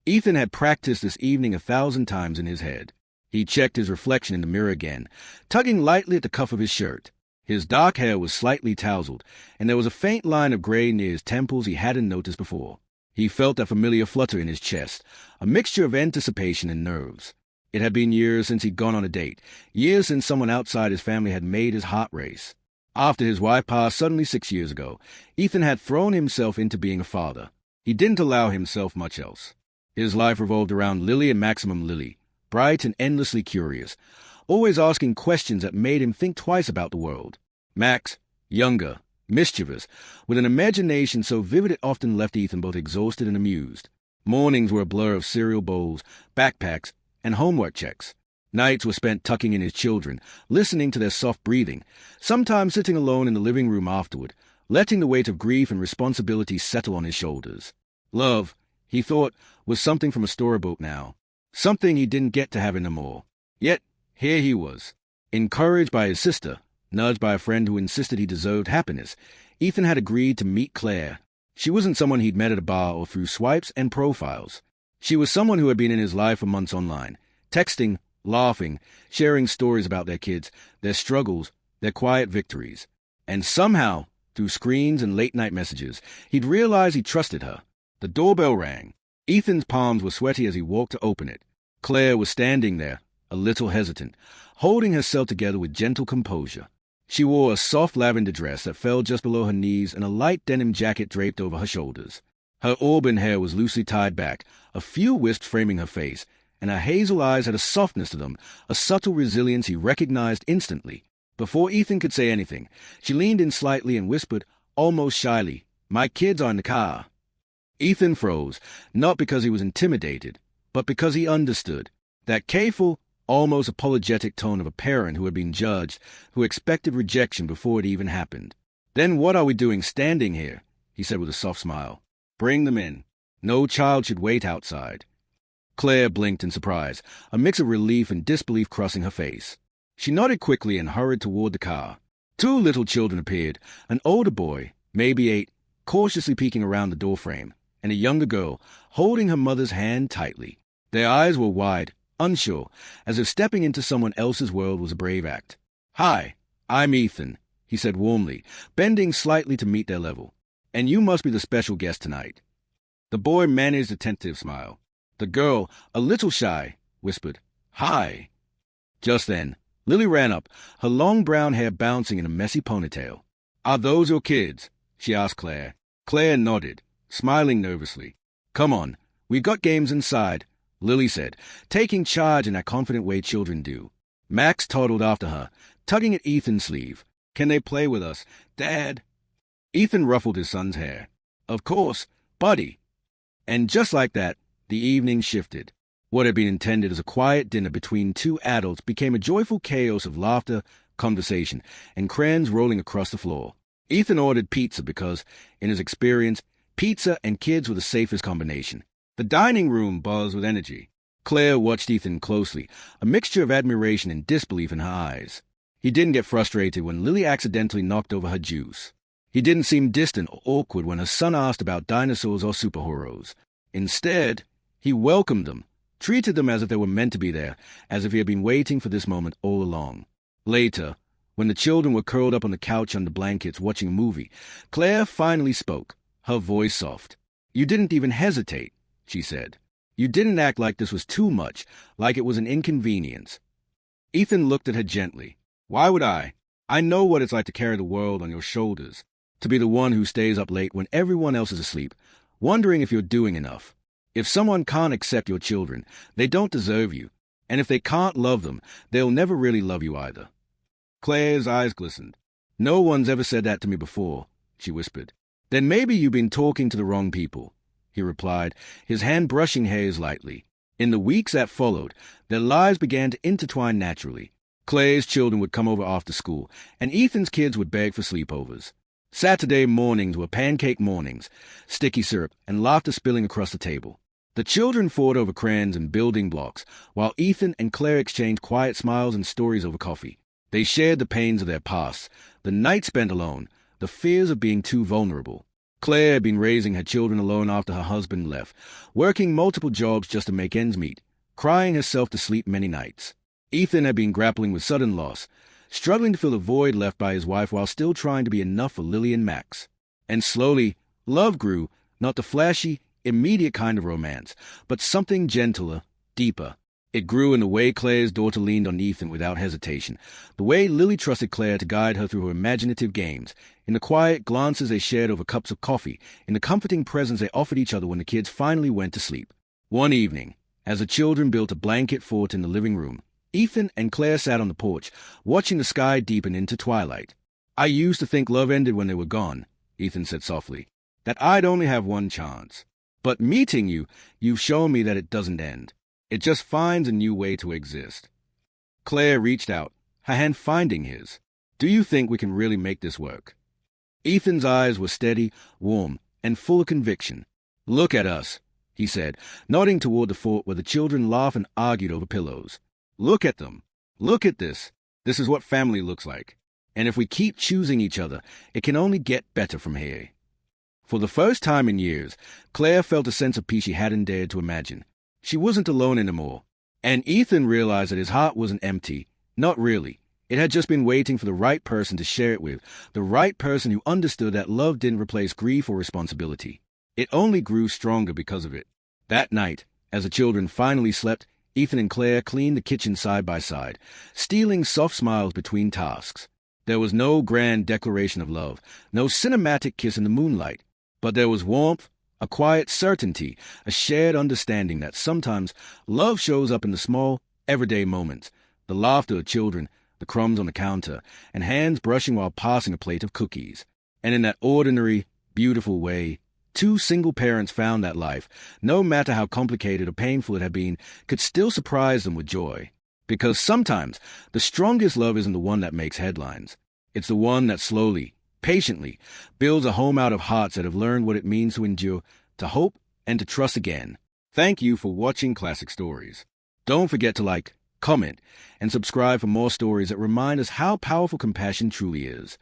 Ethan had practiced this evening 1,000 times in his head. He checked his reflection in the mirror again, tugging lightly at the cuff of his shirt. His dark hair was slightly tousled, and there was a faint line of gray near his temples he hadn't noticed before. He felt a familiar flutter in his chest, a mixture of anticipation and nerves. It had been years since he'd gone on a date, years since someone outside his family had made his heart race. After his wife passed suddenly 6 years ago, Ethan had thrown himself into being a father. He didn't allow himself much else. His life revolved around Lily and Maximum Lily, bright and endlessly curious, always asking questions that made him think twice about the world. Max, younger, mischievous, with an imagination so vivid it often left Ethan both exhausted and amused. Mornings were a blur of cereal bowls, backpacks, and homework checks. Nights were spent tucking in his children, listening to their soft breathing, sometimes sitting alone in the living room afterward, letting the weight of grief and responsibility settle on his shoulders. Love, he thought, was something from a storybook now, something he didn't get to have anymore. Yet, here he was, encouraged by his sister, nudged by a friend who insisted he deserved happiness. Ethan had agreed to meet Claire. She wasn't someone he'd met at a bar or through swipes and profiles. She was someone who had been in his life for months online, texting, laughing, sharing stories about their kids, their struggles, their quiet victories. And somehow, through screens and late-night messages, he'd realized he trusted her. The doorbell rang. Ethan's palms were sweaty as he walked to open it. Claire was standing there, a little hesitant, holding herself together with gentle composure. She wore a soft lavender dress that fell just below her knees and a light denim jacket draped over her shoulders. Her auburn hair was loosely tied back, a few wisps framing her face, and her hazel eyes had a softness to them, a subtle resilience he recognized instantly. Before Ethan could say anything, she leaned in slightly and whispered, almost shyly, "My kids are in the car." Ethan froze, not because he was intimidated, but because he understood. That careful, almost apologetic tone of a parent who had been judged, who expected rejection before it even happened. "Then what are we doing standing here?" he said with a soft smile. "Bring them in. No child should wait outside." Claire blinked in surprise, a mix of relief and disbelief crossing her face. She nodded quickly and hurried toward the car. Two little children appeared, an older boy, maybe 8, cautiously peeking around the doorframe, and a younger girl, holding her mother's hand tightly. Their eyes were wide, unsure, as if stepping into someone else's world was a brave act. "Hi, I'm Ethan," he said warmly, bending slightly to meet their level. "And you must be the special guest tonight." The boy managed a tentative smile. The girl, a little shy, whispered, "Hi." Just then, Lily ran up, her long brown hair bouncing in a messy ponytail. "Are those your kids?" she asked Claire. Claire nodded, smiling nervously. "Come on, we've got games inside," Lily said, taking charge in that confident way children do. Max toddled after her, tugging at Ethan's sleeve. "Can they play with us, Dad?" Ethan ruffled his son's hair. "Of course, buddy." And just like that, the evening shifted. What had been intended as a quiet dinner between two adults became a joyful chaos of laughter, conversation, and crayons rolling across the floor. Ethan ordered pizza because, in his experience, pizza and kids were the safest combination. The dining room buzzed with energy. Claire watched Ethan closely, a mixture of admiration and disbelief in her eyes. He didn't get frustrated when Lily accidentally knocked over her juice. He didn't seem distant or awkward when her son asked about dinosaurs or superheroes. Instead, he welcomed them, treated them as if they were meant to be there, as if he had been waiting for this moment all along. Later, when the children were curled up on the couch under blankets watching a movie, Claire finally spoke, her voice soft. "You didn't even hesitate," she said. "You didn't act like this was too much, like it was an inconvenience." Ethan looked at her gently. "Why would I? I know what it's like to carry the world on your shoulders, to be the one who stays up late when everyone else is asleep, wondering if you're doing enough. If someone can't accept your children, they don't deserve you, and if they can't love them, they'll never really love you either." Claire's eyes glistened. "No one's ever said that to me before," she whispered. "Then maybe you've been talking to the wrong people," he replied, his hand brushing hers lightly. In the weeks that followed, their lives began to intertwine naturally. Claire's children would come over after school, and Ethan's kids would beg for sleepovers. Saturday mornings were pancake mornings, sticky syrup, and laughter spilling across the table. The children fought over crayons and building blocks, while Ethan and Claire exchanged quiet smiles and stories over coffee. They shared the pains of their past, the nights spent alone, the fears of being too vulnerable. Claire had been raising her children alone after her husband left, working multiple jobs just to make ends meet, crying herself to sleep many nights. Ethan had been grappling with sudden loss, struggling to fill a void left by his wife while still trying to be enough for Lily and Max. And slowly, love grew, not the flashy, immediate kind of romance, but something gentler, deeper. It grew in the way Claire's daughter leaned on Ethan without hesitation, the way Lily trusted Claire to guide her through her imaginative games, in the quiet glances they shared over cups of coffee, in the comforting presence they offered each other when the kids finally went to sleep. One evening, as the children built a blanket fort in the living room, Ethan and Claire sat on the porch, watching the sky deepen into twilight. "I used to think love ended when they were gone," Ethan said softly, "that I'd only have one chance. But meeting you, you've shown me that it doesn't end. It just finds a new way to exist." Claire reached out, her hand finding his. "Do you think we can really make this work?" Ethan's eyes were steady, warm, and full of conviction. "Look at us," he said, nodding toward the fort where the children laughed and argued over pillows. "Look at them. Look at this. This is what family looks like. And if we keep choosing each other, it can only get better from here." For the first time in years, Claire felt a sense of peace she hadn't dared to imagine. She wasn't alone anymore. And Ethan realized that his heart wasn't empty. Not really. It had just been waiting for the right person to share it with, the right person who understood that love didn't replace grief or responsibility. It only grew stronger because of it. That night, as the children finally slept, Ethan and Claire cleaned the kitchen side by side, stealing soft smiles between tasks. There was no grand declaration of love, no cinematic kiss in the moonlight, but there was warmth, a quiet certainty, a shared understanding that sometimes love shows up in the small, everyday moments, the laughter of children, the crumbs on the counter, and hands brushing while passing a plate of cookies. And in that ordinary, beautiful way, two single parents found that life, no matter how complicated or painful it had been, could still surprise them with joy. Because sometimes the strongest love isn't the one that makes headlines. It's the one that slowly, patiently, builds a home out of hearts that have learned what it means to endure, to hope, and to trust again. Thank you for watching Classic Stories. Don't forget to like, comment, and subscribe for more stories that remind us how powerful compassion truly is.